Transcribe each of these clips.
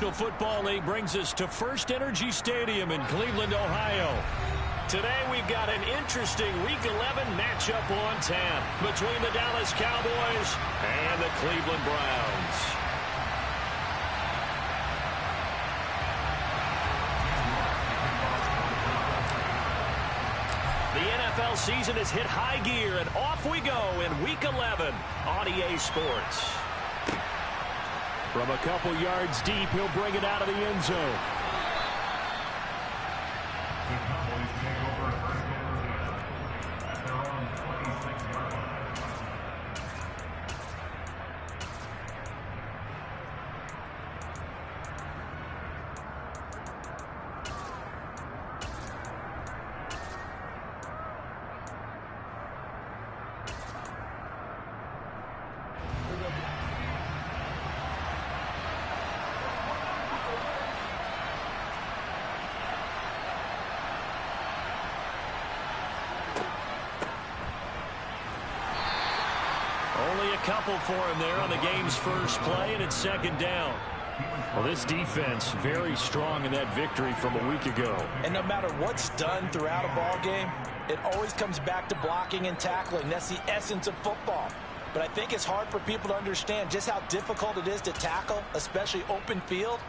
National Football League brings us to First Energy Stadium in Cleveland, Ohio. Today we've got an interesting Week 11 matchup on tap between the Dallas Cowboys and the Cleveland Browns. The NFL season has hit high gear, and off we go in Week 11 on EA Sports. From a couple yards deep, he'll bring it out of the end zone. Only a couple for him there on the game's first play, and it's second down. Well, this defense very strong in that victory from a week ago. And no matter what's done throughout a ball game, it always comes back to blocking and tackling. That's the essence of football. But I think it's hard for people to understand just how difficult it is to tackle, especially open field.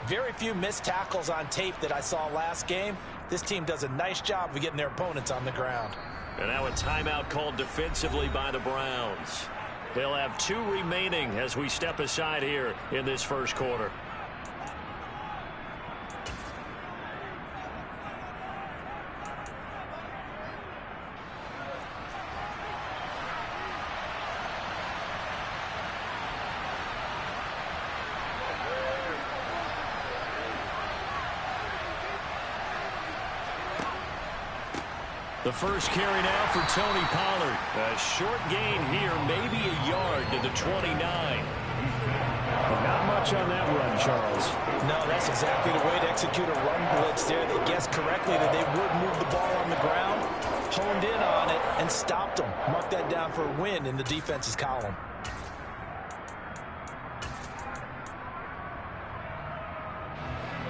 Very few missed tackles on tape that I saw last game. This team does a nice job of getting their opponents on the ground. And now a timeout called defensively by the Browns. They'll have 2 remaining as we step aside here in this first quarter. The first carry now for Tony Pollard. A short gain here, maybe a yard to the 29. Not much on that run, Charles. No, that's exactly the way to execute a run blitz there. They guessed correctly that they would move the ball on the ground, honed in on it, and stopped them. Mark that down for a win in the defense's column.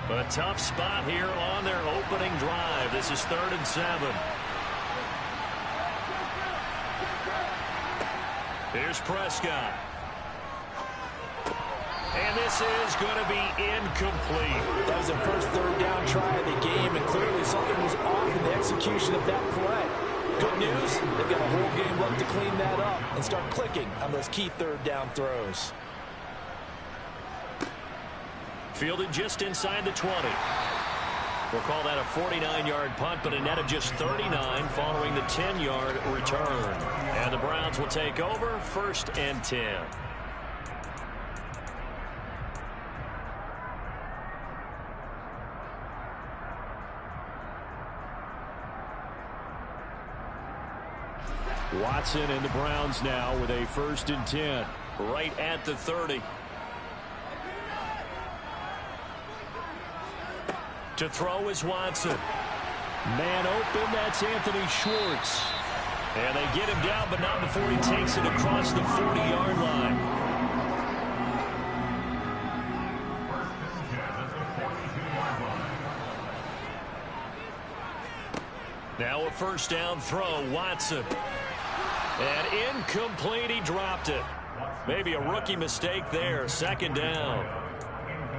A tough spot here on their opening drive. This is 3rd and 7. Here's Prescott. And this is going to be incomplete. That was the first 3rd down try of the game, and clearly something was off in the execution of that play. Good news, they've got a whole game left to clean that up and start clicking on those key 3rd down throws. Fielded just inside the 20. We'll call that a 49-yard punt, but a net of just 39 following the 10-yard return. And the Browns will take over 1st and 10. Watson and the Browns now with a 1st and 10 right at the 30. To throw is Watson. Man open, that's Anthony Schwartz. And they get him down, but not before he takes it across the 40-yard line. Now a 1st down throw, Watson. And incomplete, he dropped it. Maybe a rookie mistake there, 2nd down.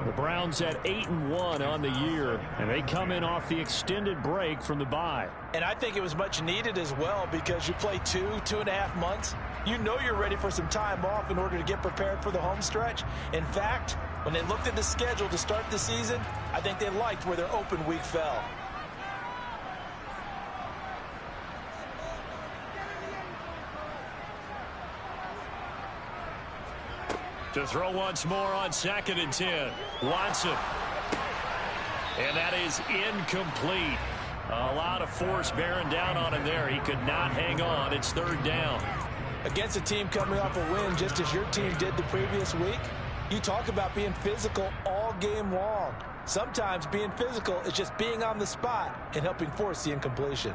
The Browns at 8-1 on the year, and they come in off the extended break from the bye. And I think it was much needed as well, because you play 2.5 months. You know you're ready for some time off in order to get prepared for the home stretch. In fact, when they looked at the schedule to start the season, I think they liked where their open week fell. To throw once more on 2nd and 10. Watson. And that is incomplete. A lot of force bearing down on him there. He could not hang on. It's 3rd down. Against a team coming off a win just as your team did the previous week, you talk about being physical all game long. Sometimes being physical is just being on the spot and helping force the incompletion.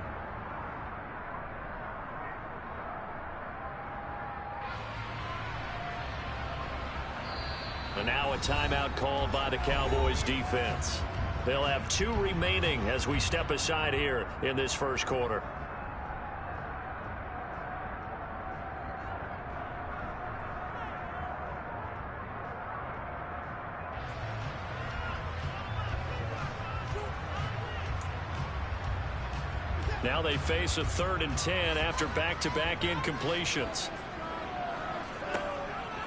And now a timeout called by the Cowboys defense. They'll have 2 remaining as we step aside here in this first quarter. Now they face a 3rd and 10 after back-to-back incompletions.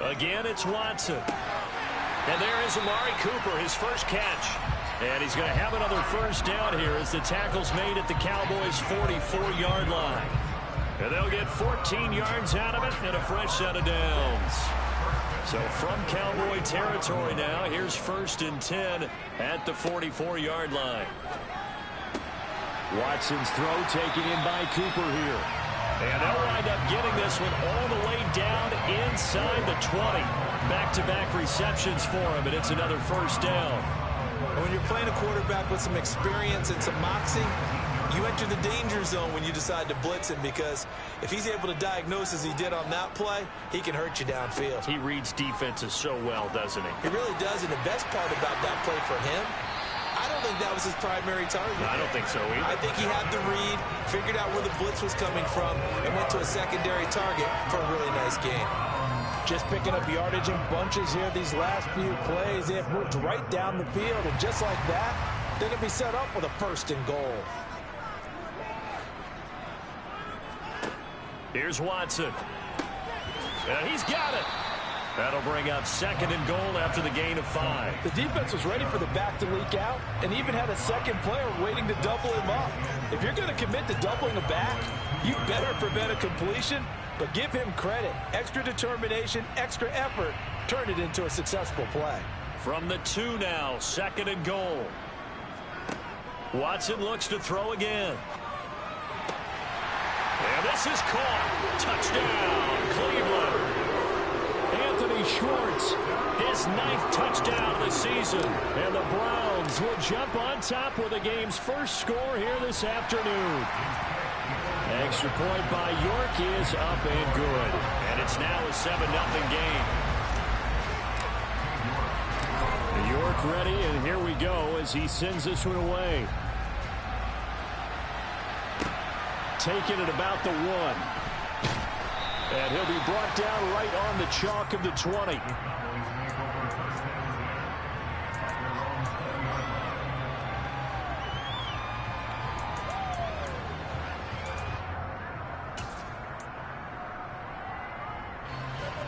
Again, it's Watson. And there is Amari Cooper, his first catch. And he's going to have another first down here as the tackle's made at the Cowboys' 44-yard line. And they'll get 14 yards out of it and a fresh set of downs. So from Cowboy territory now, here's 1st and 10 at the 44-yard line. Watson's throw taken in by Cooper here. And they'll wind up getting this one all the way down inside the 20. Back-to-back receptions for him, and it's another first down. And when you're playing a quarterback with some experience and some moxie, you enter the danger zone when you decide to blitz him, because if he's able to diagnose as he did on that play, he can hurt you downfield. He reads defenses so well, doesn't he? He really does, and the best part about that play for him, I don't think that was his primary target. No, I don't think so either. I think he had the read, figured out where the blitz was coming from, and went to a secondary target for a really nice gain. Just picking up yardage in bunches here these last few plays. They have moved right down the field, and just like that, they're going to be set up with a 1st and goal. Here's Watson. And he's got it. That'll bring up 2nd and goal after the gain of 5. The defense was ready for the back to leak out and even had a second player waiting to double him up. If you're going to commit to doubling a back, you better prevent a completion, but give him credit. Extra determination, extra effort, turned it into a successful play. From the 2 now, 2nd and goal. Watson looks to throw again. And this is caught. Touchdown, Cleveland. Anthony Schwartz, his 9th touchdown of the season. And the Browns will jump on top with the game's first score here this afternoon. Extra point by York is up and good. And it's now a 7-0 game. York ready, and here we go as he sends this one away. Taking it about the 1. And he'll be brought down right on the chalk of the 20.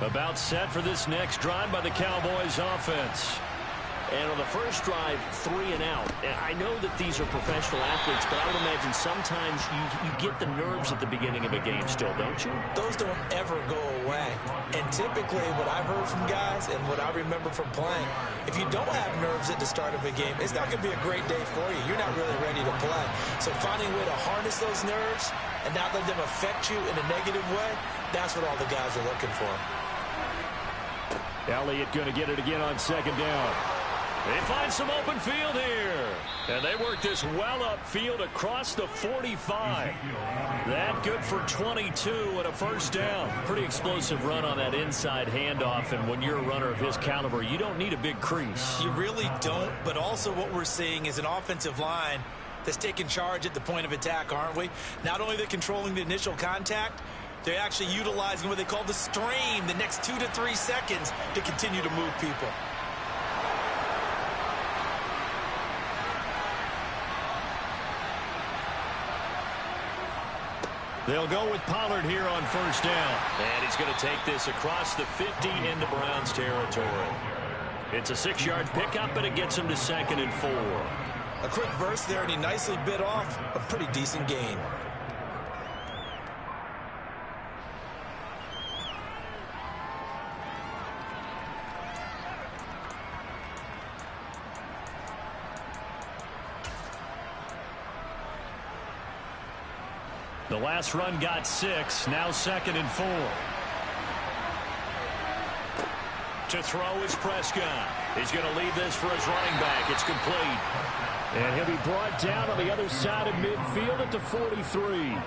About set for this next drive by the Cowboys offense. And on the first drive, 3 and out. And I know that these are professional athletes, but I would imagine sometimes you get the nerves at the beginning of a game still, don't you? Those don't ever go away. And typically what I've heard from guys and what I remember from playing, if you don't have nerves at the start of a game, it's not going to be a great day for you. You're not really ready to play. So finding a way to harness those nerves and not let them affect you in a negative way, that's what all the guys are looking for. Elliott going to get it again on 2nd down. They find some open field here. And they work this well upfield across the 45. That good for 22 and a first down. Pretty explosive run on that inside handoff. And when you're a runner of his caliber, you don't need a big crease. You really don't. But also what we're seeing is an offensive line that's taking charge at the point of attack, aren't we? Not only they're controlling the initial contact, they're actually utilizing what they call the stream, the next 2 to 3 seconds, to continue to move people. They'll go with Pollard here on first down. And he's going to take this across the 50 into Browns territory. It's a 6-yard pickup, but it gets him to 2nd and 4. A quick burst there, and he nicely bit off a pretty decent gain. The last run got 6, now 2nd and 4. To throw is Prescott. He's going to leave this for his running back. It's complete. And he'll be brought down on the other side of midfield at the 43.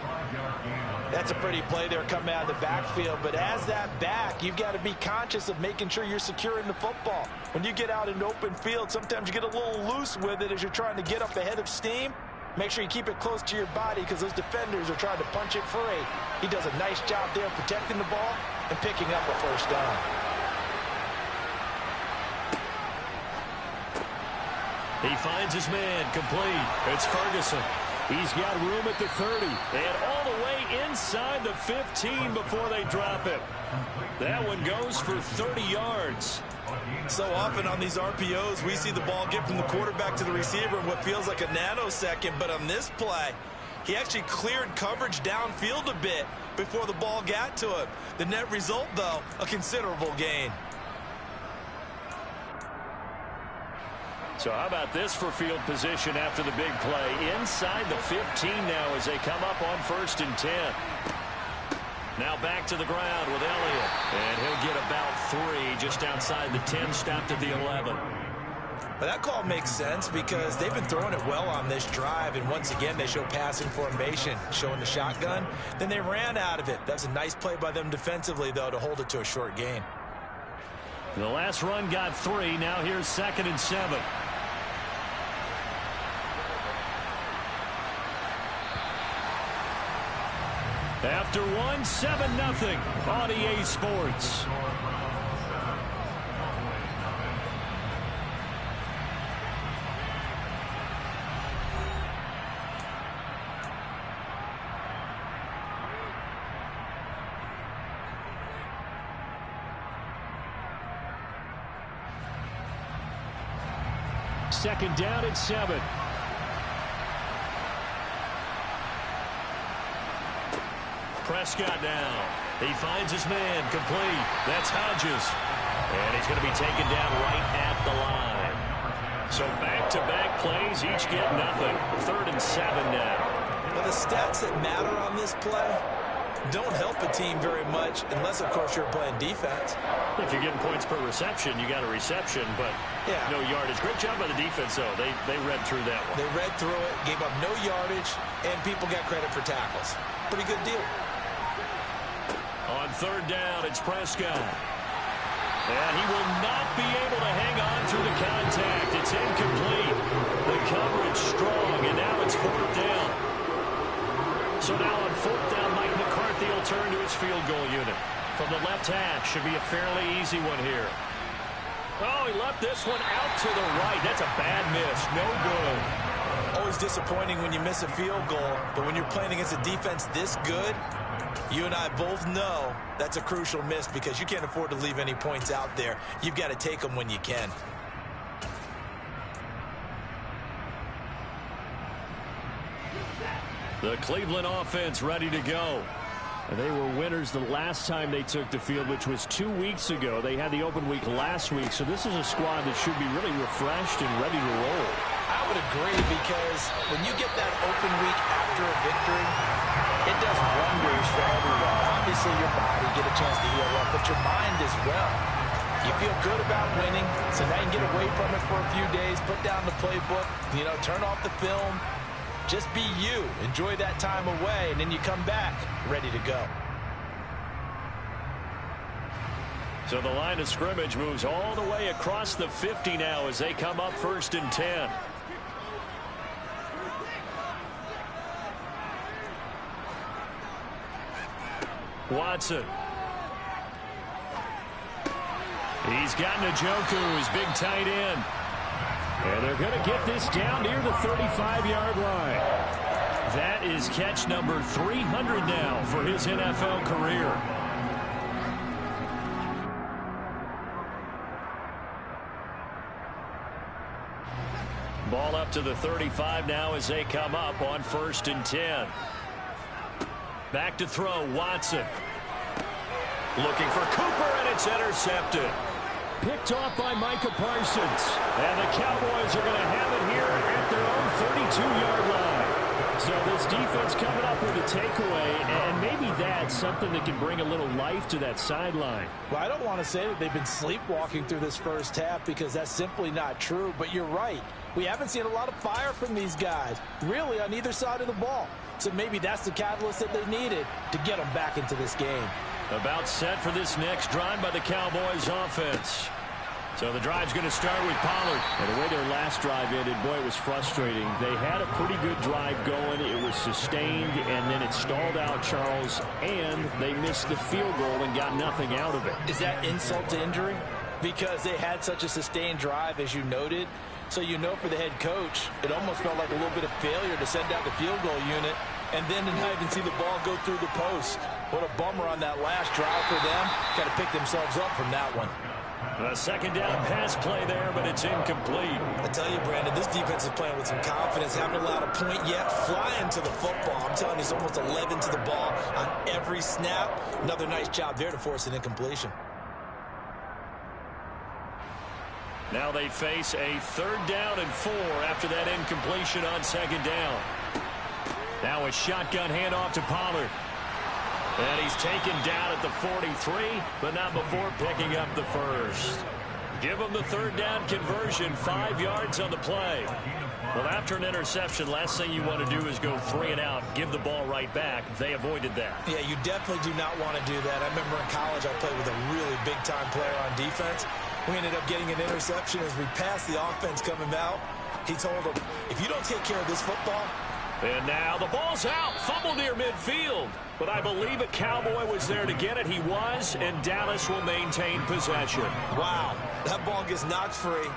That's a pretty play there coming out of the backfield. But as that back, you've got to be conscious of making sure you're securing the football. When you get out in open field, sometimes you get a little loose with it as you're trying to get up ahead of steam. Make sure you keep it close to your body because those defenders are trying to punch it free. He does a nice job there protecting the ball and picking up a first down. He finds his man complete. It's Ferguson. He's got room at the 30. And all the way inside the 15 before they drop it. That one goes for 30 yards. So often on these RPOs, we see the ball get from the quarterback to the receiver in what feels like a nanosecond. But on this play, he actually cleared coverage downfield a bit before the ball got to him. The net result, though, a considerable gain. So how about this for field position after the big play? Inside the 15 now as they come up on 1st and 10. Now back to the ground with Elliott. And he'll get about 3 just outside the 10, stopped at the 11. But that call makes sense because they've been throwing it well on this drive. And once again, they show passing formation, showing the shotgun. Then they ran out of it. That's a nice play by them defensively, though, to hold it to a short gain. The last run got 3. Now here's 2nd and 7. After 1, 7-0 on EA Sports. Second down at 7. Prescott down. He finds his man complete. That's Hodges. And he's going to be taken down right at the line. So back-to-back plays, each get nothing. 3rd and 7 now. Well, the stats that matter on this play don't help a team very much unless, of course, you're playing defense. If you're getting points per reception, you got a reception, but no yardage. Great job by the defense, though. They read through that one. They read through it, gave up no yardage, and people got credit for tackles. Pretty good deal. On 3rd down, it's Prescott. And he will not be able to hang on through the contact. It's incomplete. The coverage strong, and now it's 4th down. So now on 4th down, Mike McCarthy will turn to his field goal unit. From the left hash, should be a fairly easy one here. Oh, he left this one out to the right. That's a bad miss. No good. Always disappointing when you miss a field goal, but when you're playing against a defense this good, you and I both know that's a crucial miss because you can't afford to leave any points out there. You've got to take them when you can. The Cleveland offense ready to go. They were winners the last time they took the field, which was 2 weeks ago. They had the open week last week, so this is a squad that should be really refreshed and ready to roll. I would agree because when you get that open week after a victory, it does wonders for everyone. Obviously, your body get a chance to heal up, but your mind as well. You feel good about winning, so now you can get away from it for a few days, put down the playbook, turn off the film. Just be you. Enjoy that time away, and then you come back ready to go. So the line of scrimmage moves all the way across the 50 now as they come up 1st and 10. Watson. He's got Njoku, his big tight end. And they're going to get this down near the 35-yard line. That is catch number 300 now for his NFL career. Ball up to the 35 now as they come up on 1st and 10. Back to throw, Watson. Looking for Cooper, and it's intercepted. Picked off by Micah Parsons. And the Cowboys are going to have it here at their own 32-yard line. So this defense coming up with a takeaway, and maybe that's something that can bring a little life to that sideline. Well, I don't want to say that they've been sleepwalking through this first half because that's simply not true, but you're right. We haven't seen a lot of fire from these guys, really, on either side of the ball. So maybe that's the catalyst that they needed to get them back into this game. About set for this next drive by the Cowboys offense. So the drive's going to start with Pollard. And the way their last drive ended, boy, it was frustrating. They had a pretty good drive going. It was sustained, and then it stalled out, Charles, and they missed the field goal and got nothing out of it. Is that insult to injury? Because they had such a sustained drive, as you noted. So you know for the head coach, it almost felt like a little bit of failure to send out the field goal unit and then to not even see the ball go through the post. What a bummer on that last drive for them. Got to pick themselves up from that one. A second down pass play there, but it's incomplete. I tell you, Brandon, this defense is playing with some confidence. Haven't allowed a point yet. Flying to the football. I'm telling you, it's almost 11 to the ball on every snap. Another nice job there to force an incompletion. Now they face a 3rd down and 4 after that incompletion on 2nd down. Now a shotgun handoff to Pollard. And he's taken down at the 43, but not before picking up the first. Give him the 3rd down conversion, 5 yards on the play. Well, after an interception, last thing you want to do is go 3 and out, give the ball right back. They avoided that. Yeah, you definitely do not want to do that. I remember in college I played with a really big-time player on defense. We ended up getting an interception as we passed the offense coming out. He told him, if you don't take care of this football. And now the ball's out, fumble near midfield. But I believe a Cowboy was there to get it. He was, and Dallas will maintain possession. Wow, that ball gets knocked free,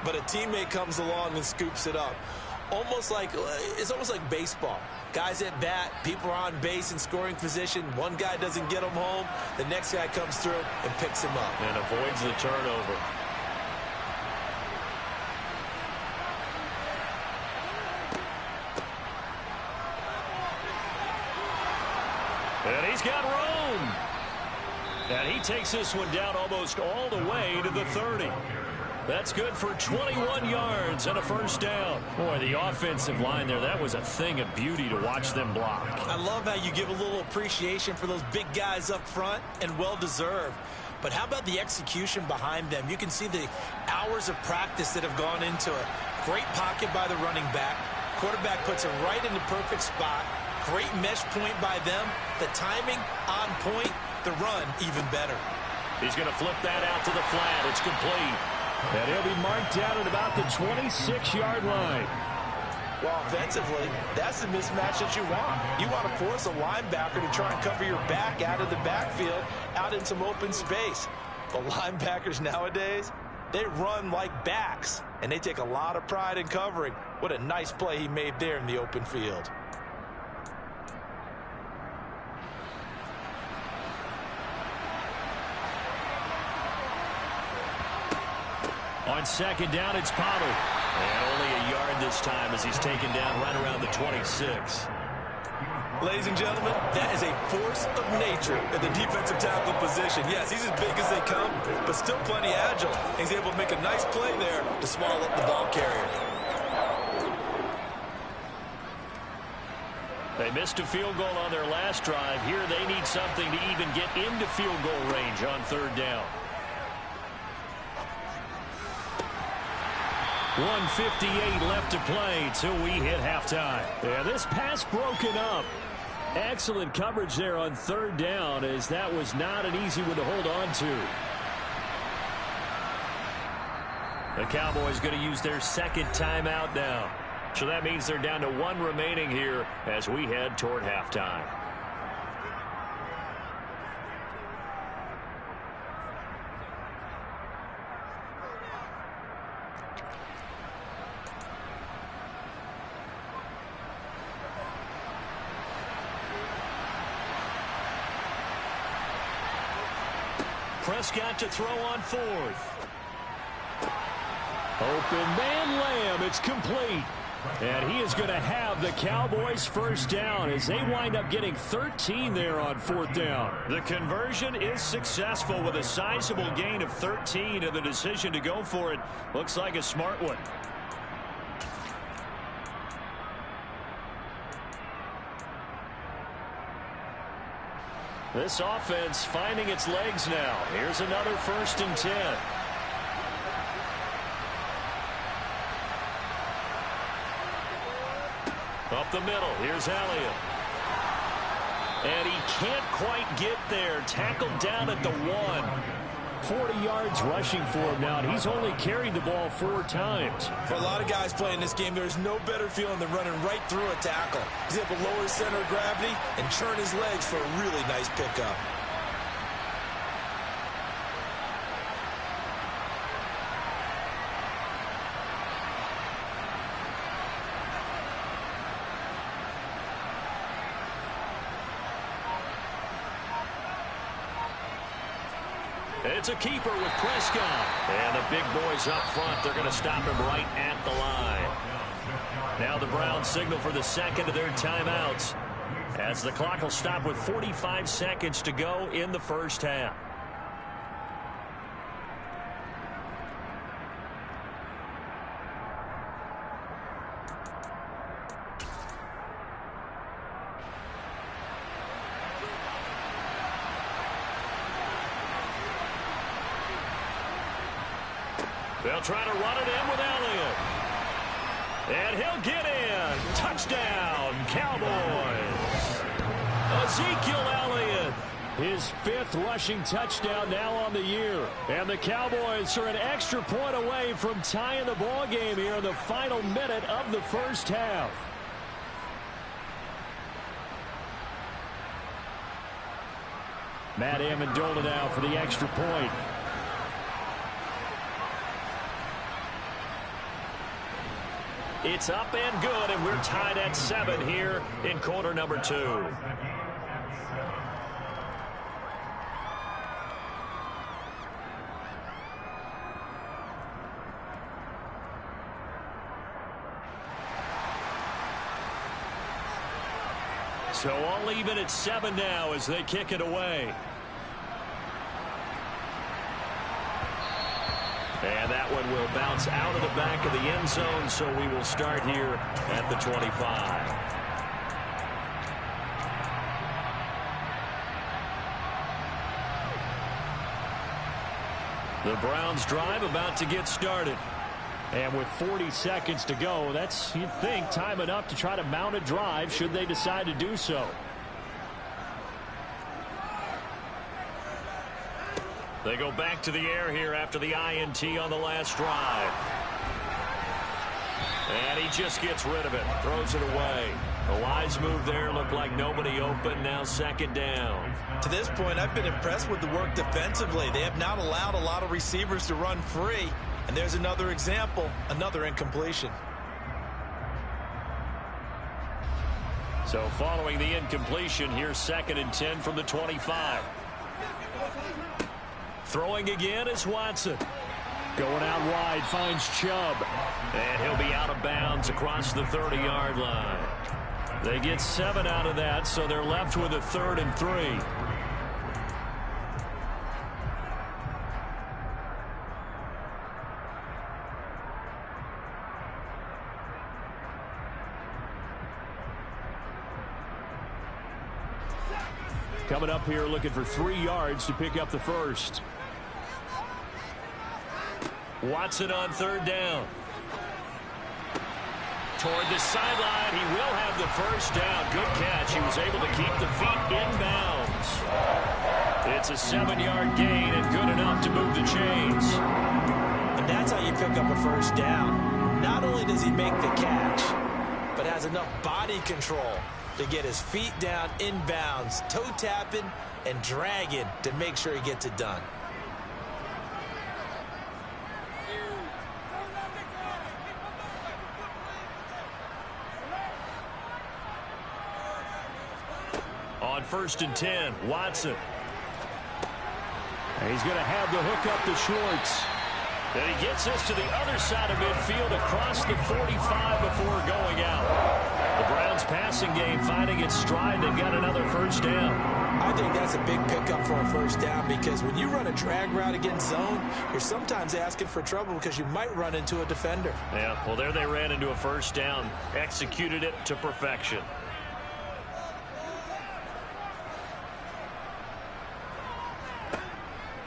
but a teammate comes along and scoops it up. It's almost like baseball. Guys at bat, people are on base in scoring position. One guy doesn't get him home. The next guy comes through and picks him up. And avoids the turnover. And he's got room. And he takes this one down almost all the way to the 30. That's good for 21 yards and a 1st down. Boy, the offensive line there, that was a thing of beauty to watch them block. I love how you give a little appreciation for those big guys up front, and well-deserved. But how about the execution behind them? You can see the hours of practice that have gone into it. Great pocket by the running back. Quarterback puts it right in the perfect spot. Great mesh point by them. The timing on point. The run even better. He's going to flip that out to the flat. It's complete. And he'll be marked down at about the 26-yard line. Well, offensively, that's the mismatch that you want. You want to force a linebacker to try and cover your back out of the backfield, out in some open space. But linebackers nowadays, they run like backs, and they take a lot of pride in covering. What a nice play he made there in the open field. On 2nd down, it's Pollard. And only a yard this time as he's taken down right around the 26. Ladies and gentlemen, that is a force of nature in the defensive tackle position. Yes, he's as big as they come, but still plenty agile. He's able to make a nice play there to swallow up the ball carrier. They missed a field goal on their last drive. Here they need something to even get into field goal range on 3rd down. 1:58 left to play till we hit halftime. Yeah, this pass broken up. Excellent coverage there on 3rd down, as that was not an easy one to hold on to. The Cowboys going to use their 2nd timeout now. So that means they're down to 1 remaining here as we head toward halftime. Prescott to throw on 4th. Open man Lamb. It's complete. And he is going to have the Cowboys' 1st down as they wind up getting 13 there on 4th down. The conversion is successful with a sizable gain of 13, and the decision to go for it looks like a smart one. This offense finding its legs now. Here's another 1st and 10. Up the middle. Here's Elliott. And he can't quite get there. Tackled down at the 1. 40 yards rushing for him now, and he's only carried the ball 4 times. For a lot of guys playing this game, there's no better feeling than running right through a tackle. He's able to lower his center of gravity and churn his legs for a really nice pickup. It's a keeper with Prescott. And the big boys up front, they're going to stop him right at the line. Now the Browns signal for the 2nd of their timeouts, as the clock will stop with 45 seconds to go in the 1st half. They'll try to run it in with Elliott. And he'll get in. Touchdown, Cowboys. Ezekiel Elliott. His 5th rushing touchdown now on the year. And the Cowboys are an extra point away from tying the ball game here in the final minute of the 1st half. Matt Amendola now for the extra point. It's up and good, and we're tied at 7 here in quarter number 2. So all even at 7 now as they kick it away. And that one will bounce out of the back of the end zone, so we will start here at the 25. The Browns drive about to get started. And with 40 seconds to go, that's, you'd think, time enough to try to mount a drive should they decide to do so. They go back to the air here after the INT on the last drive. And he just gets rid of it, throws it away. A wise move there, looked like nobody open, now 2nd down. To this point, I've been impressed with the work defensively. They have not allowed a lot of receivers to run free. And there's another example, another incompletion. So following the incompletion, here's 2nd and 10 from the 25. Throwing again is Watson. Going out wide, finds Chubb. And he'll be out of bounds across the 30-yard line. They get 7 out of that, so they're left with a 3rd and 3. Coming up here looking for 3 yards to pick up the 1st. Watson on 3rd down. Toward the sideline, he will have the 1st down. Good catch. He was able to keep the feet inbounds. It's a 7-yard gain and good enough to move the chains. And that's how you pick up a 1st down. Not only does he make the catch, but has enough body control to get his feet down inbounds, toe tapping and dragging to make sure he gets it done. On 1st and 10, Watson. And he's going to have the hook up to Schwartz. And he gets us to the other side of midfield across the 45 before going out. The Browns passing game finding its stride. They've got another 1st down. I think that's a big pickup for a 1st down because when you run a drag route against zone, you're sometimes asking for trouble because you might run into a defender. Yeah, well, there they ran into a 1st down. Executed it to perfection.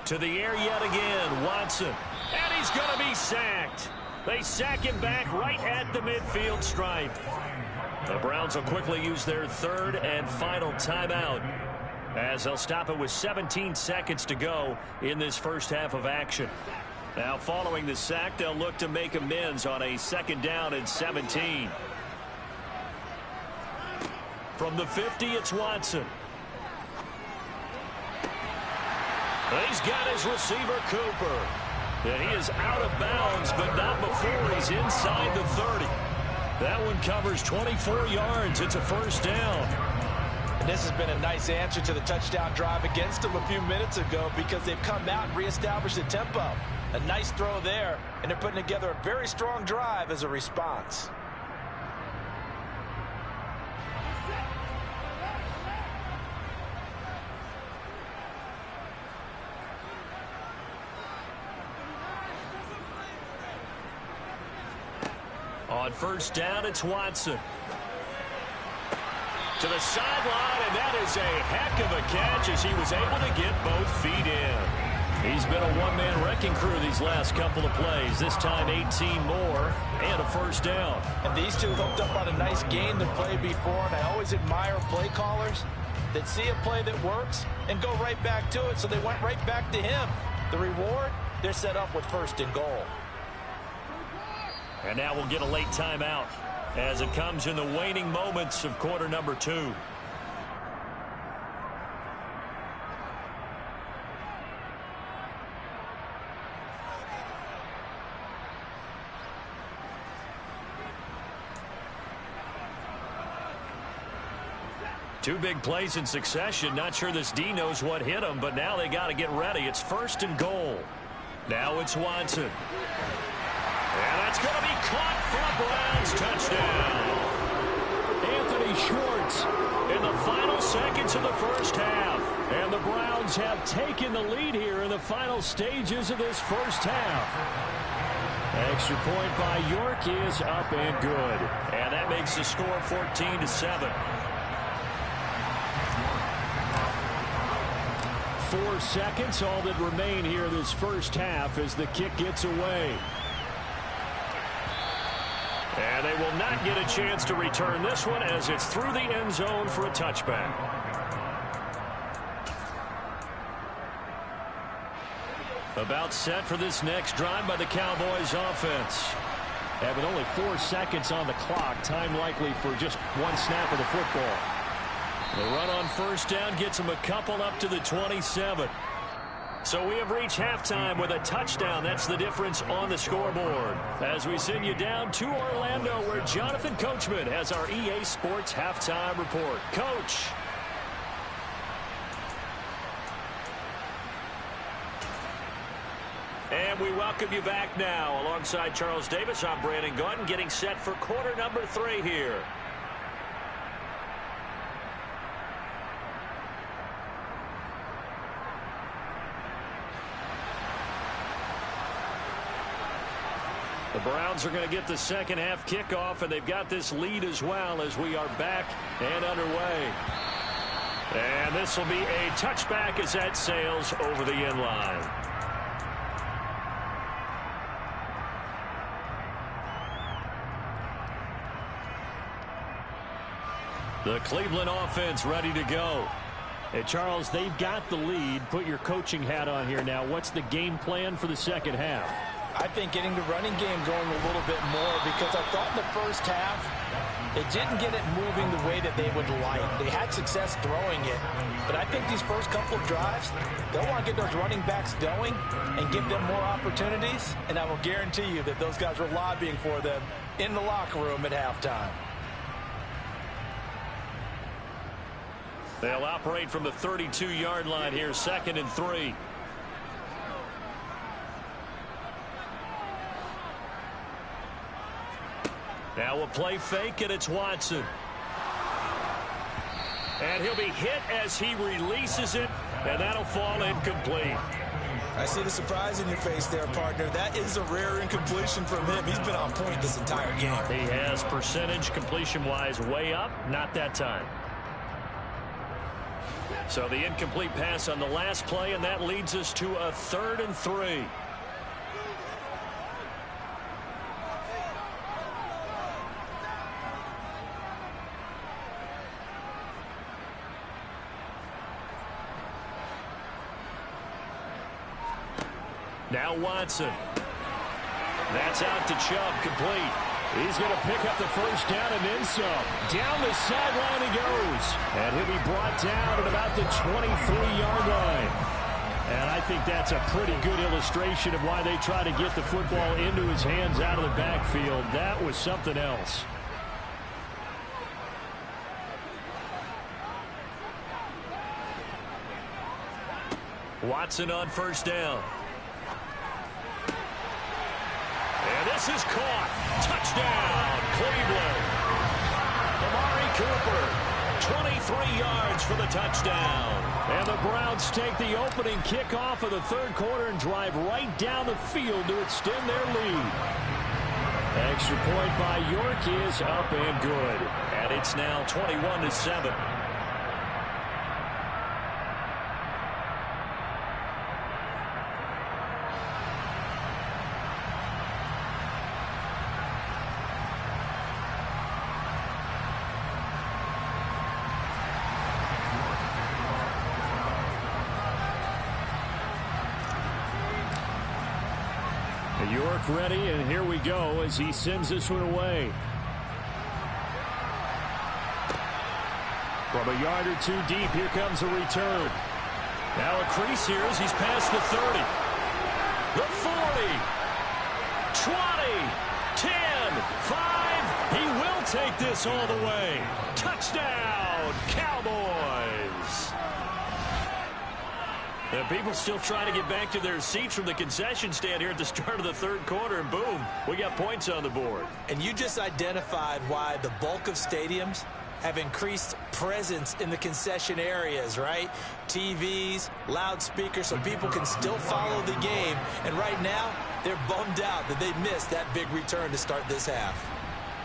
To the air yet again, Watson. And he's going to be sacked. They sack him back right at the midfield stripe. The Browns will quickly use their third and final timeout, as they'll stop it with 17 seconds to go in this first half of action. Now, following the sack, they'll look to make amends on a second down and 17. From the 50, it's Watson. He's got his receiver, Cooper. And he is out of bounds, but not before he's inside the 30. That one covers 24 yards. It's a first down. And this has been a nice answer to the touchdown drive against them a few minutes ago, because they've come out and reestablished the tempo. A nice throw there, and they're putting together a very strong drive as a response. On first down, it's Watson. To the sideline, and that is a heck of a catch as he was able to get both feet in. He's been a one-man wrecking crew these last couple of plays. This time 18 more and a first down. And these two hooked up on a nice gain the play before, and I always admire play callers that see a play that works and go right back to it, so they went right back to him. The reward, they're set up with first and goal. And now we'll get a late timeout as it comes in the waning moments of quarter number 2. Two big plays in succession. Not sure this D knows what hit him, but now they got to get ready. It's first and goal. Now it's Watson. And that's going to be caught for a Browns touchdown. Anthony Schwartz in the final seconds of the first half. And the Browns have taken the lead here in the final stages of this first half. Extra point by York is up and good. And that makes the score 14-7. 4 seconds, all that remain here this first half as the kick gets away. And they will not get a chance to return this one as it's through the end zone for a touchback. About set for this next drive by the Cowboys offense. Having only 4 seconds on the clock, time likely for just one snap of the football. The run on first down gets them a couple up to the 27. So we have reached halftime with a touchdown. That's the difference on the scoreboard. As we send you down to Orlando, where Jonathan Coachman has our EA Sports halftime report. Coach. And we welcome you back now. Alongside Charles Davis, I'm Brandon Gunn, getting set for quarter number 3 here. The Browns are going to get the second half kickoff, and they've got this lead as well as we are back and underway. And this will be a touchback as that sails over the end line. The Cleveland offense ready to go. Hey, Charles, they've got the lead. Put your coaching hat on here now. What's the game plan for the second half? I think getting the running game going a little bit more, because I thought in the first half they didn't get it moving the way that they would like. They had success throwing it, but I think these first couple of drives, they'll want to get those running backs going and give them more opportunities, and I will guarantee you that those guys were lobbying for them in the locker room at halftime. They'll operate from the 32-yard line here, 2nd and 3. Now a play fake, and it's Watson. And he'll be hit as he releases it, and that'll fall incomplete. I see the surprise in your face there, partner. That is a rare incompletion from him. He's been on point this entire game. He has percentage completion-wise way up, not that time. So the incomplete pass on the last play, and that leads us to a 3rd and 3. Now Watson. That's out to Chubb, complete. He's going to pick up the first down and then some. Down the sideline he goes. And he'll be brought down at about the 23-yard line. And I think that's a pretty good illustration of why they try to get the football into his hands out of the backfield. That was something else. Watson on first down. And this is caught. Touchdown, Cleveland. Amari Cooper, 23 yards for the touchdown. And the Browns take the opening kickoff of the 3rd quarter and drive right down the field to extend their lead. Extra point by York is up and good. And it's now 21-7. York ready, and here we go as he sends this one away. From a yard or 2 deep, here comes a return. Now a crease here as he's past the 30. The 40. 20. 10. 5. He will take this all the way. Touchdown, Cowboys. And people still trying to get back to their seats from the concession stand here at the start of the 3rd quarter, and boom, we got points on the board. And you just identified why the bulk of stadiums have increased presence in the concession areas, right? TVs, loudspeakers, so people can still follow the game. And right now, they're bummed out that they missed that big return to start this half.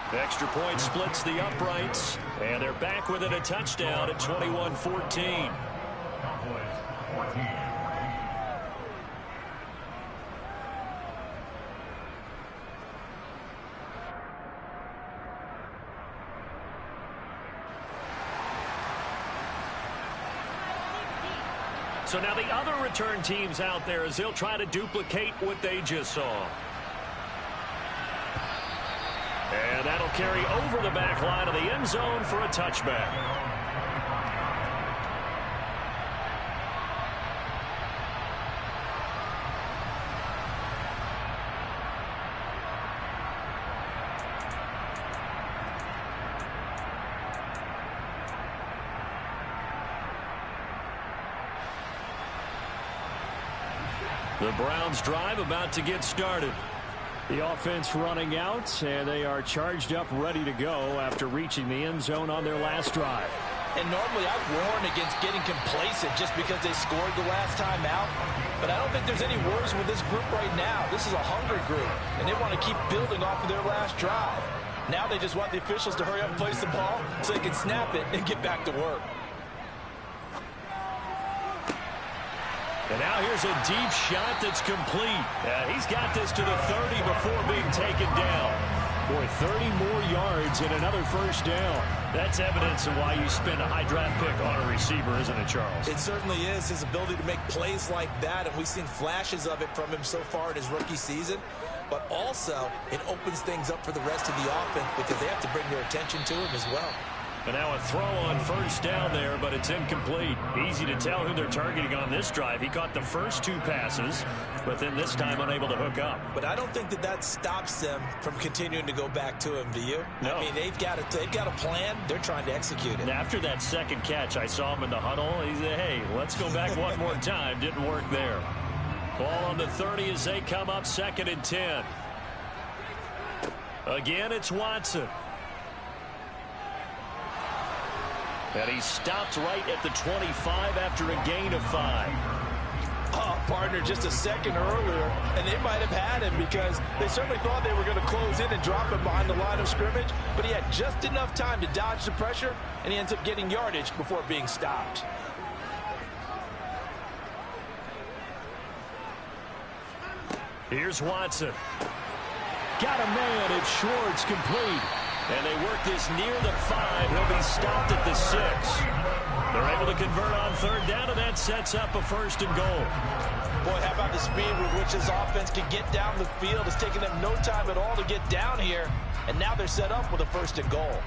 The extra point splits the uprights, and they're back within a touchdown at 21-14. So now the other return teams out there as they'll try to duplicate what they just saw. And that'll carry over the back line of the end zone for a touchback. The Browns drive about to get started. The offense running out, and they are charged up, ready to go after reaching the end zone on their last drive. And normally I warn against getting complacent just because they scored the last time out. But I don't think there's any worries with this group right now. This is a hungry group, and they want to keep building off of their last drive. Now they just want the officials to hurry up and place the ball so they can snap it and get back to work. And now here's a deep shot that's complete. He's got this to the 30 before being taken down. Boy, 30 more yards and another first down. That's evidence of why you spend a high draft pick on a receiver, isn't it, Charles? It certainly is. His ability to make plays like that, and we've seen flashes of it from him so far in his rookie season. But also, it opens things up for the rest of the offense because they have to bring their attention to him as well. And now a throw on first down there, but it's incomplete. Easy to tell who they're targeting on this drive. He caught the first 2 passes, but then this time unable to hook up. But I don't think that stops them from continuing to go back to him, do you? No. I mean, they've got a plan. They're trying to execute it. And after that second catch, I saw him in the huddle. He said, hey, let's go back one more time. Didn't work there. Ball on the 30 as they come up 2nd and 10. Again, it's Watson. And he stopped right at the 25 after a gain of 5. Oh, partner, just a second earlier, and they might have had him because they certainly thought they were going to close in and drop him behind the line of scrimmage, but he had just enough time to dodge the pressure, and he ends up getting yardage before being stopped. Here's Watson. Got a man. It's Schwartz, complete. And they work this near the 5. He'll be stopped at the 6. They're able to convert on third down, and that sets up a first and goal. Boy, how about the speed with which this offense can get down the field? It's taking them no time at all to get down here, and now they're set up with a first and goal.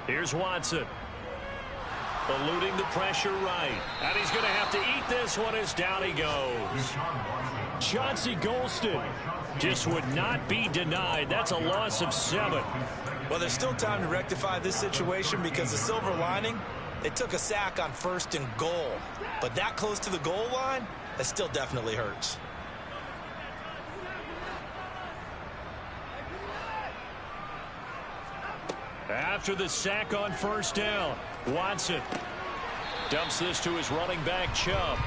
Here's Watson. Eluding the pressure right. And he's going to have to eat this one as down he goes. Chauncey Golston just would not be denied. That's a loss of 7. Well, there's still time to rectify this situation because the silver lining, they took a sack on first and goal. But that close to the goal line, that still definitely hurts. After the sack on first down, Watson dumps this to his running back, Chubb.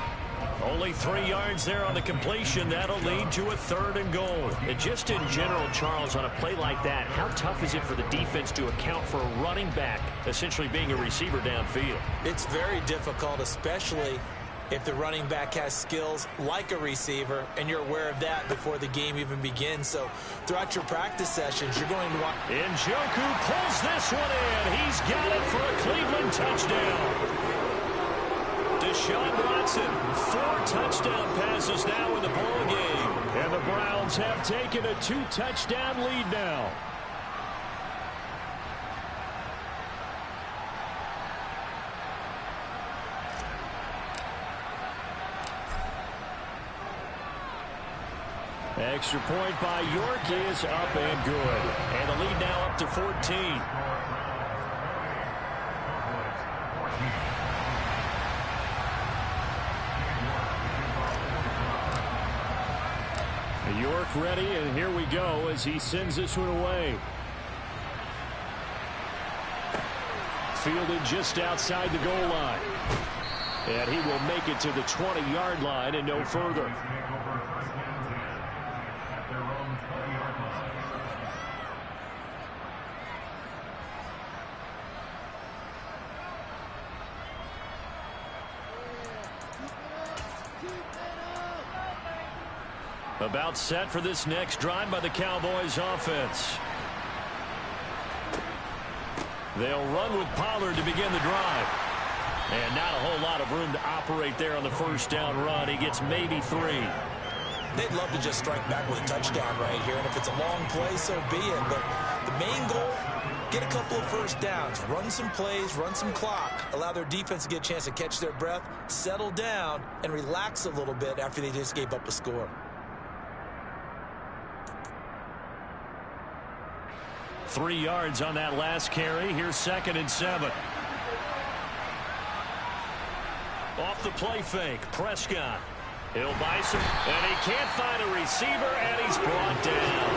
Only 3 yards there on the completion. That'll lead to a third and goal. And just in general, Charles, on a play like that, how tough is it for the defense to account for a running back essentially being a receiver downfield? It's very difficult, especially if the running back has skills like a receiver, and you're aware of that before the game even begins. So throughout your practice sessions, you're going to want... Njoku pulls this one in. He's got it for a Cleveland touchdown. Deshaun Watson, 4 touchdown passes now in the ball game. And the Browns have taken a 2-touchdown lead now. Extra point by York is up and good. And the lead now up to 14. York ready, and here we go as he sends this one away. Fielded just outside the goal line. And he will make it to the 20-yard line and no further. About set for this next drive by the Cowboys offense. They'll run with Pollard to begin the drive. And not a whole lot of room to operate there on the first down run. He gets maybe 3. They'd love to just strike back with a touchdown right here. And if it's a long play, so be it. But the main goal, get a couple of first downs. Run some plays, run some clock. Allow their defense to get a chance to catch their breath, settle down, and relax a little bit after they just gave up a score. 3 yards on that last carry. Here's 2nd and 7. Off the play fake, Prescott. He'll buy some, and he can't find a receiver, and he's brought down.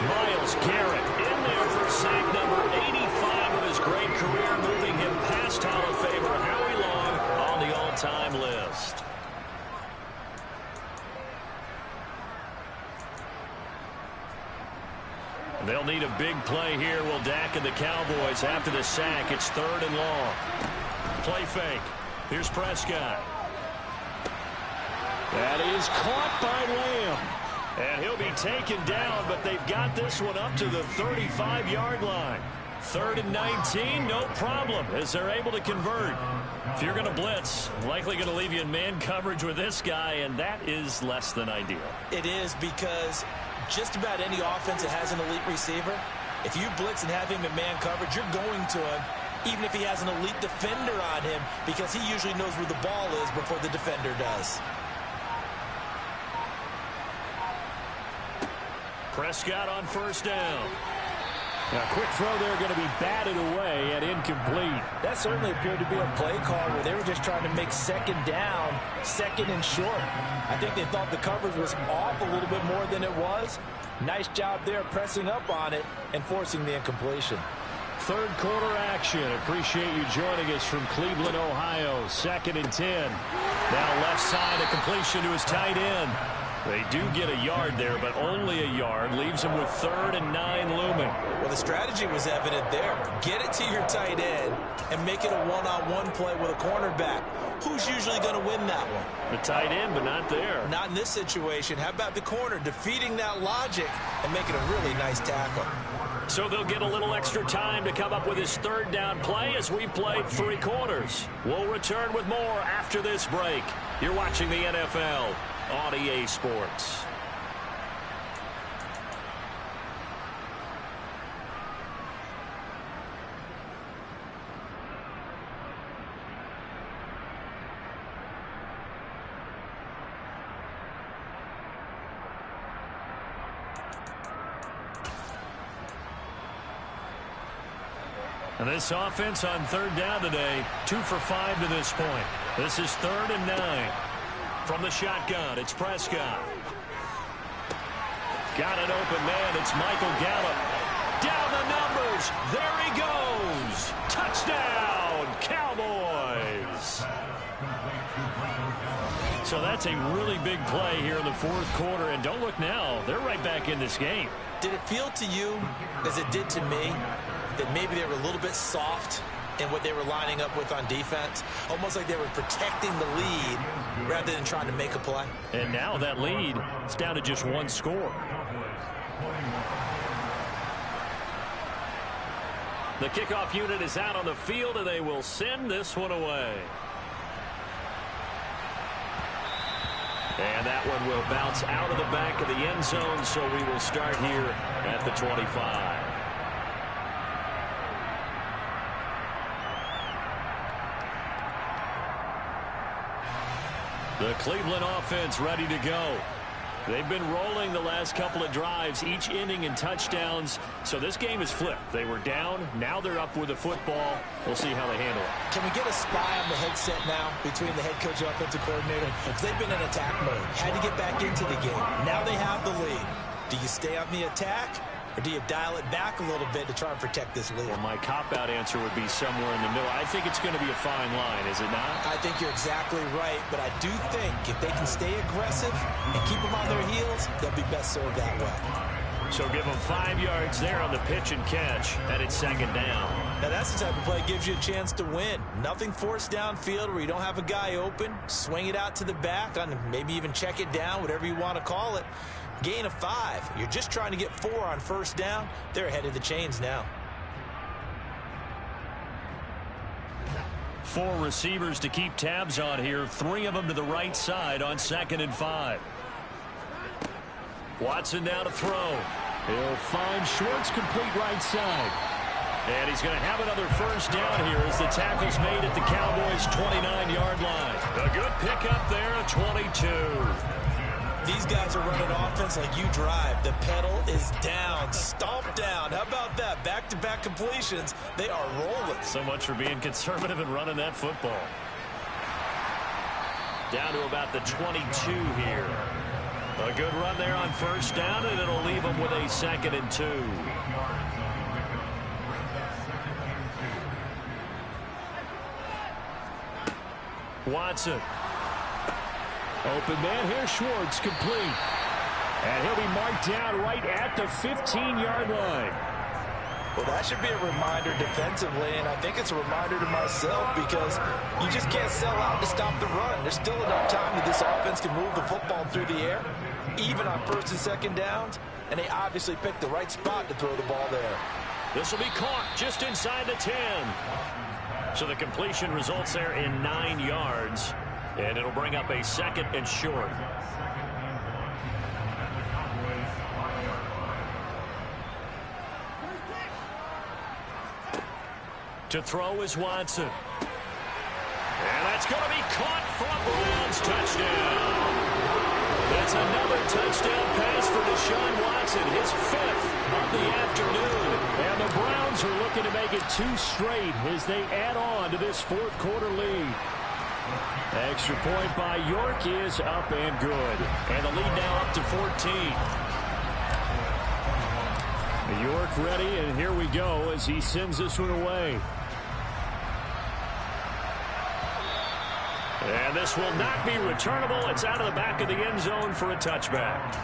Myles Garrett in there for sack number 85 of his great career, moving him past Hall of Famer Howie Long on the all-time list. They'll need a big play here, will Dak and the Cowboys. After the sack, it's 3rd and long. Play fake. Here's Prescott. That is caught by Lamb. And he'll be taken down, but they've got this one up to the 35-yard line. 3rd and 19, no problem, as they're able to convert. If you're going to blitz, likely going to leave you in man coverage with this guy, and that is less than ideal. It is, because just about any offense that has an elite receiver, if you blitz and have him in man coverage, you're going to him, even if he has an elite defender on him, because he usually knows where the ball is before the defender does. Prescott on first down. Now, quick throw there, going to be batted away and incomplete. That certainly appeared to be a play call where they were just trying to make 2nd down, 2nd and short. I think they thought the coverage was off a little bit more than it was. Nice job there pressing up on it and forcing the incompletion. third quarter action. Appreciate you joining us from Cleveland, Ohio. 2nd and 10. Now left side, a completion to his tight end. They do get a yard there, but only a yard. Leaves him with 3rd and 9 looming. Well, the strategy was evident there. Get it to your tight end and make it a one-on-one play with a cornerback. Who's usually going to win that one? The tight end, but not there. Not in this situation. How about the corner defeating that logic and making a really nice tackle? So they'll get a little extra time to come up with his 3rd down play as we've played 3 quarters. We'll return with more after this break. You're watching the NFL on EA Sports. And this offense on 3rd down today, 2 for 5 to this point. This is 3rd and 9. From the shotgun, it's Prescott. Got an open man, it's Michael Gallup. Down the numbers, there he goes. Touchdown, Cowboys. So that's a really big play here in the 4th quarter. And don't look now, they're right back in this game. Did it feel to you, as it did to me, that maybe they were a little bit soft in what they were lining up with on defense? Almost like they were protecting the lead rather than trying to make a play. And now that lead is down to just 1 score. The kickoff unit is out on the field, and they will send this one away. And that one will bounce out of the back of the end zone, so we will start here at the 25. The Cleveland offense ready to go. They've been rolling the last couple of drives, each inning in touchdowns. So this game is flipped. They were down. Now they're up with the football. We'll see how they handle it. Can we get a spy on the headset now between the head coach and offensive coordinator? Because they've been in attack mode. Had to get back into the game. Now they have the lead. Do you stay on the attack, or do you dial it back a little bit to try and protect this lead? Well, my cop-out answer would be somewhere in the middle. I think it's going to be a fine line, is it not? I think you're exactly right, but I do think if they can stay aggressive and keep them on their heels, they'll be best served that way. So give them 5 yards there on the pitch and catch, and it's 2nd down. Now that's the type of play that gives you a chance to win. Nothing forced downfield where you don't have a guy open. Swing it out to the back, on maybe even check it down, whatever you want to call it. Gain of 5. You're just trying to get 4 on 1st down. They're ahead of the chains now. 4 receivers to keep tabs on here. 3 of them to the right side on 2nd and 5. Watson now to throw. He'll find Schwartz complete right side. And he's going to have another 1st down here as the tackle's made at the Cowboys' 29-yard line. A good pickup there at 22. These guys are running offense like you drive. The pedal is down, stomped down. How about that? Back-to-back completions. They are rolling. So much for being conservative and running that football. Down to about the 22 here. A good run there on 1st down, and it'll leave them with a 2nd and 2. Watson. Open man here, Schwartz, complete. And he'll be marked down right at the 15-yard line. Well, that should be a reminder defensively, and I think it's a reminder to myself because you just can't sell out to stop the run. There's still enough time that this offense can move the football through the air, even on 1st and 2nd downs, and they obviously picked the right spot to throw the ball there. This will be caught just inside the 10. So the completion results there in 9 yards. And it'll bring up a 2nd and short. To throw is Watson. And that's going to be caught for a Browns touchdown. That's another touchdown pass for Deshaun Watson, his 5th of the afternoon. And the Browns are looking to make it 2 straight as they add on to this 4th quarter lead. Extra point by York is up and good. And the lead now up to 14. York ready, and here we go as he sends this one away. And this will not be returnable. It's out of the back of the end zone for a touchback.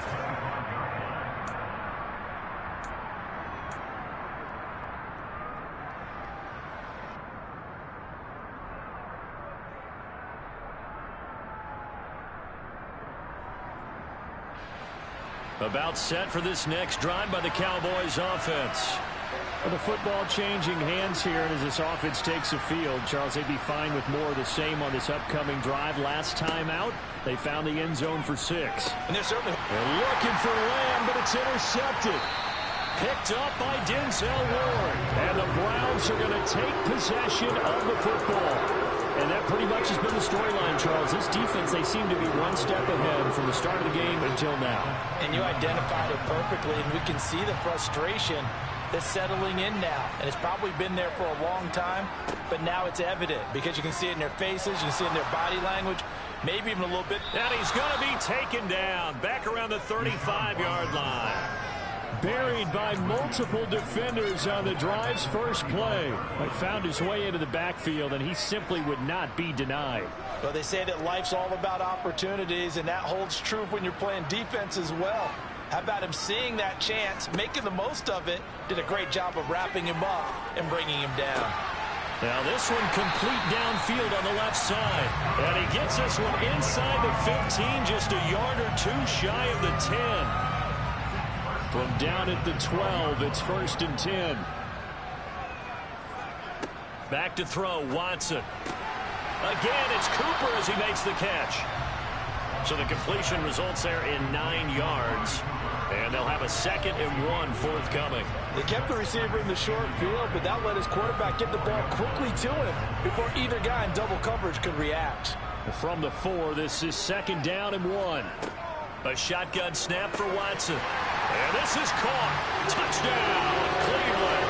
About set for this next drive by the Cowboys offense. Well, the football changing hands here, and as this offense takes the field, Charles, they'd be fine with more of the same on this upcoming drive. Last time out, they found the end zone for 6. And they're looking for Lamb, but it's intercepted. Picked up by Denzel Ward. And the Browns are going to take possession of the football. And that pretty much has been the storyline, Charles. This defense, they seem to be one step ahead from the start of the game until now. And you identified it perfectly, and we can see the frustration that's settling in now. And it's probably been there for a long time, but now it's evident because you can see it in their faces, you can see it in their body language, maybe even a little bit. And he's going to be taken down back around the 35-yard line. Buried by multiple defenders on the drive's first play. He found his way into the backfield, and he simply would not be denied. Well, they say that life's all about opportunities, and that holds true when you're playing defense as well. How about him seeing that chance, making the most of it, did a great job of wrapping him up and bringing him down. Now this one complete downfield on the left side. And he gets this one inside the 15, just a yard or two shy of the 10. From down at the 12, it's 1st and 10. Back to throw, Watson. Again, it's Cooper as he makes the catch. So the completion results there in 9 yards. And they'll have a 2nd and 1 forthcoming. They kept the receiver in the short field, but that let his quarterback get the ball quickly to him before either guy in double coverage could react. From the 4, this is 2nd down and 1. A shotgun snap for Watson. And this is caught. Touchdown, Cleveland.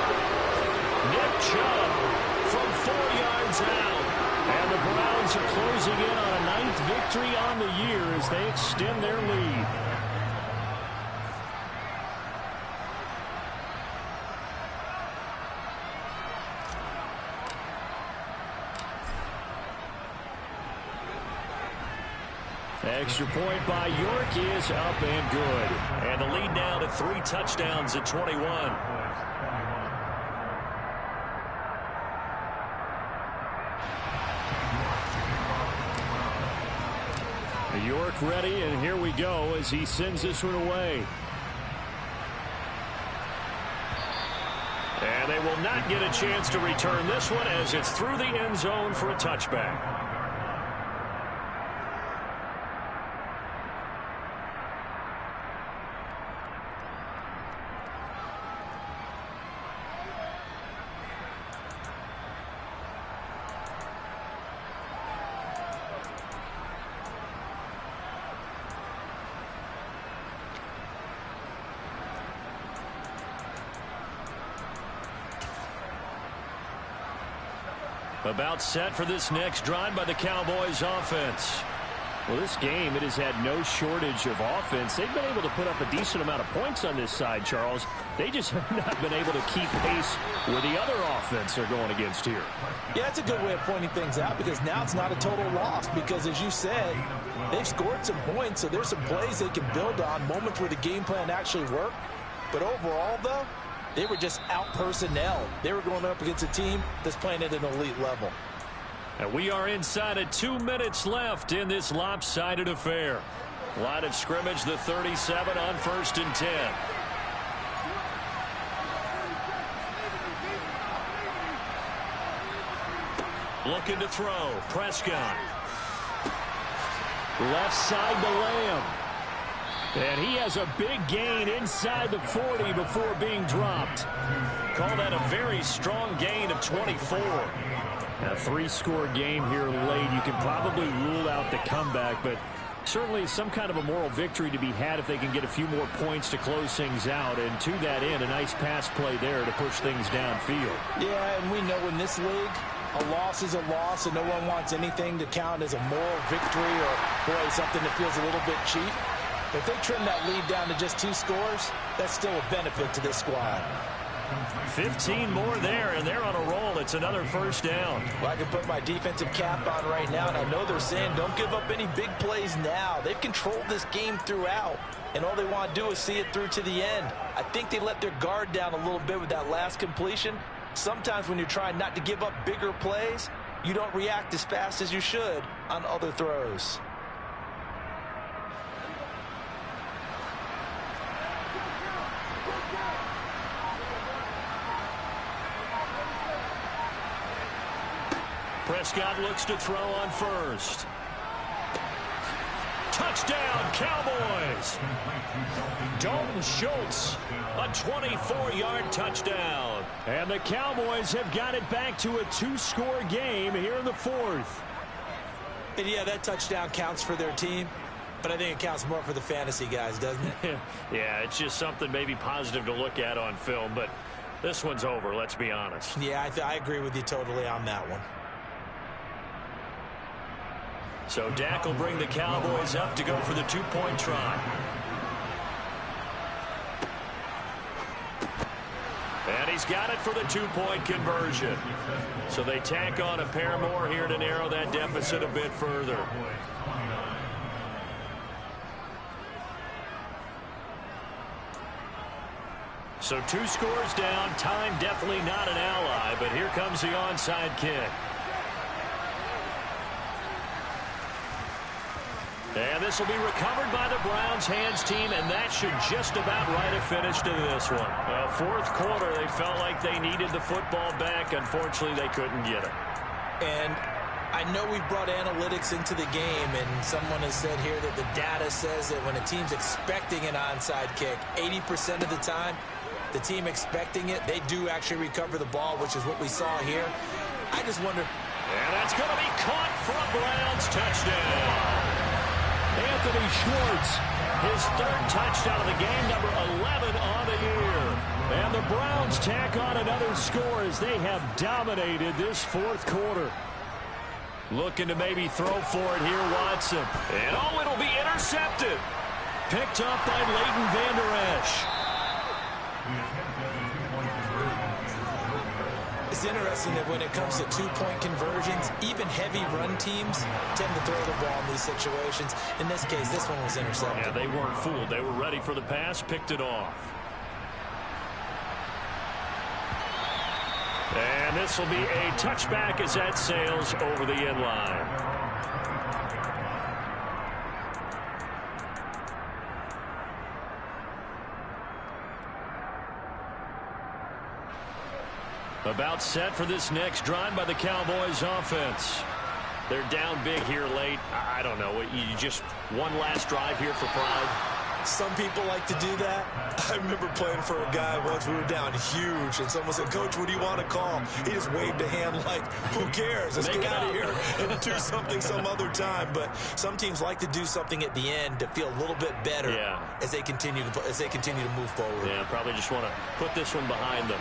Nick Chubb from 4 yards out. And the Browns are closing in on a 9th victory on the year as they extend their lead. Extra point by York is up and good. And the lead now to 3 touchdowns at 21. York ready, and here we go as he sends this one away. And they will not get a chance to return this one as it's through the end zone for a touchback. About set for this next drive by the Cowboys offense. Well, this game, it has had no shortage of offense. They've been able to put up a decent amount of points on this side, Charles. They just have not been able to keep pace with the other offense they're going against here. Yeah, that's a good way of pointing things out because now it's not a total loss because, as you said, they've scored some points, so there's some plays they can build on, moments where the game plan actually worked. But overall, though, they were just out-personnel. They were going up against a team that's playing at an elite level. And we are inside of 2 minutes left in this lopsided affair. Line of scrimmage, the 37 on 1st and 10. Looking to throw. Prescott. Left side to Lamb. And he has a big gain inside the 40 before being dropped. Call that a very strong gain of 24. A 3-score game here late. You can probably rule out the comeback, but certainly some kind of a moral victory to be had if they can get a few more points to close things out. And to that end, a nice pass play there to push things downfield. Yeah, and we know in this league, a loss is a loss, and no one wants anything to count as a moral victory or, boy, something that feels a little bit cheap. If they trim that lead down to just 2 scores, that's still a benefit to this squad. 15 more there, and they're on a roll. It's another first down. Well, I can put my defensive cap on right now, and I know they're saying don't give up any big plays now. They've controlled this game throughout, and all they want to do is see it through to the end. I think they let their guard down a little bit with that last completion. Sometimes when you're trying not to give up bigger plays, you don't react as fast as you should on other throws. Prescott looks to throw on first. Touchdown, Cowboys! Dalton Schultz, a 24-yard touchdown. And the Cowboys have got it back to a 2-score game here in the 4th. And yeah, that touchdown counts for their team, but I think it counts more for the fantasy guys, doesn't it? Yeah, it's just something maybe positive to look at on film, but this one's over, let's be honest. Yeah, I agree with you totally on that one. So Dak will bring the Cowboys up to go for the 2-point try. And he's got it for the 2-point conversion. So they tack on a pair more here to narrow that deficit a bit further. So 2 scores down. Time definitely not an ally, but here comes the onside kick. And this will be recovered by the Browns hands team, and that should just about write a finish to this one. 4th quarter, they felt like they needed the football back. Unfortunately, they couldn't get it. And I know we've brought analytics into the game, and someone has said here that the data says that when a team's expecting an onside kick, 80% of the time, the team expecting it, they do actually recover the ball, which is what we saw here. I just wonder. And that's going to be caught for a Browns touchdown. Anthony Schwartz, his 3rd touchdown of the game, number 11 on the year. And the Browns tack on another score as they have dominated this 4th quarter. Looking to maybe throw for it here, Watson. And it'll be intercepted. Picked up by Leighton Vander Esch. It's interesting that when it comes to 2-point conversions, even heavy run teams tend to throw the ball in these situations. In this case, this one was intercepted. Yeah, they weren't fooled. They were ready for the pass, picked it off. And this will be a touchback as that sails over the end line. About set for this next drive by the Cowboys offense. They're down big here late. I don't know. You just one last drive here for pride. Some people like to do that. I remember playing for a guy once. We were down huge, and someone said, "Coach, what do you want to call?" He just waved a hand like, "Who cares? Let's get out of here and do something some other time." But some teams like to do something at the end to feel a little bit better as they continue to move forward. Yeah, probably just want to put this one behind them.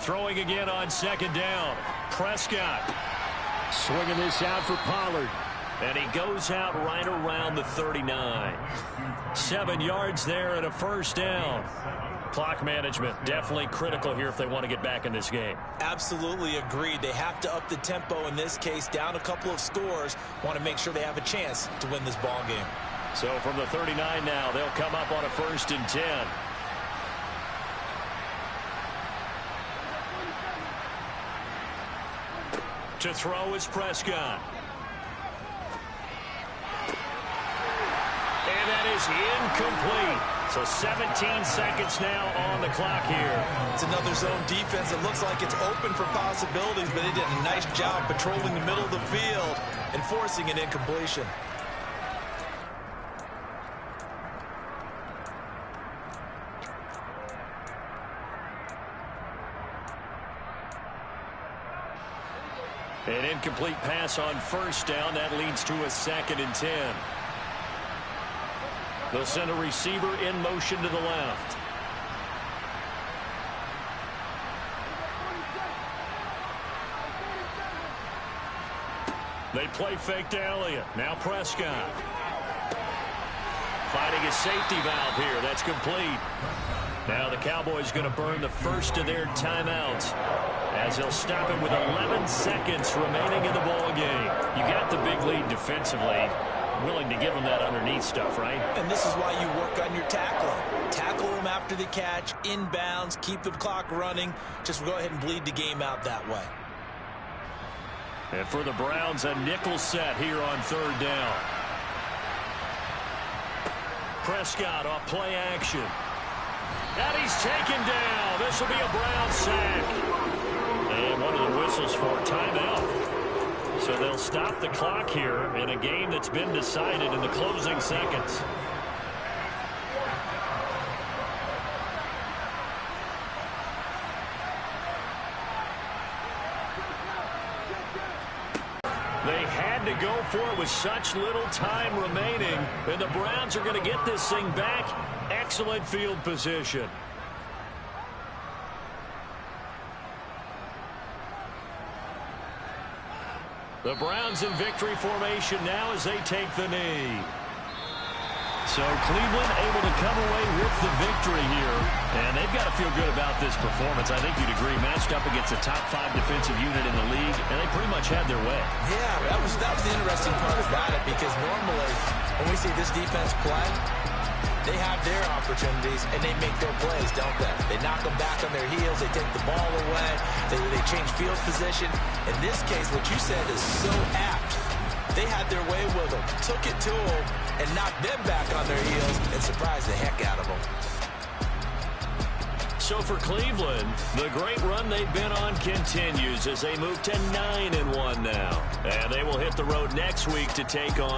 Throwing again on 2nd down. Prescott. Swinging this out for Pollard. And he goes out right around the 39. 7 yards there and a first down. Clock management definitely critical here if they want to get back in this game. Absolutely agreed. They have to up the tempo in this case. Down a couple of scores. Want to make sure they have a chance to win this ball game. So from the 39 now, they'll come up on a 1st and 10. To throw is Prescott. And that is incomplete. So 17 seconds now on the clock here. It's another zone defense. It looks like it's open for possibilities, but they did a nice job patrolling the middle of the field and forcing an incompletion. An incomplete pass on 1st down. That leads to a 2nd and 10. They'll send a receiver in motion to the left. They play fake to Elliott. Now Prescott. Finding a safety valve here. That's complete. Now the Cowboys going to burn the first of their timeouts as they'll stop it with 11 seconds remaining in the ball game. You got the big lead defensively. Willing to give them that underneath stuff, right? And this is why you work on your tackling. Tackle them after the catch, inbounds, keep the clock running. Just go ahead and bleed the game out that way. And for the Browns, a nickel set here on third down. Prescott off play action. And he's taken down. This will be a Brown sack. And one of the whistles for a timeout. So they'll stop the clock here in a game that's been decided in the closing seconds. They had to go for it with such little time remaining, and the Browns are going to get this thing back. Excellent field position. The Browns in victory formation now as they take the knee. So Cleveland able to come away with the victory here. And they've got to feel good about this performance. I think you'd agree, matched up against a top 5 defensive unit in the league, and they pretty much had their way. Yeah, that was the interesting part about it, because normally when we see this defense play, they have their opportunities and they make their plays, don't they? They knock them back on their heels. They take the ball away. They change field position. In this case, what you said is so apt. They had their way with them, took it to them, and knocked them back on their heels and surprised the heck out of them. So for Cleveland, the great run they've been on continues as they move to 9-1 now. And they will hit the road next week to take on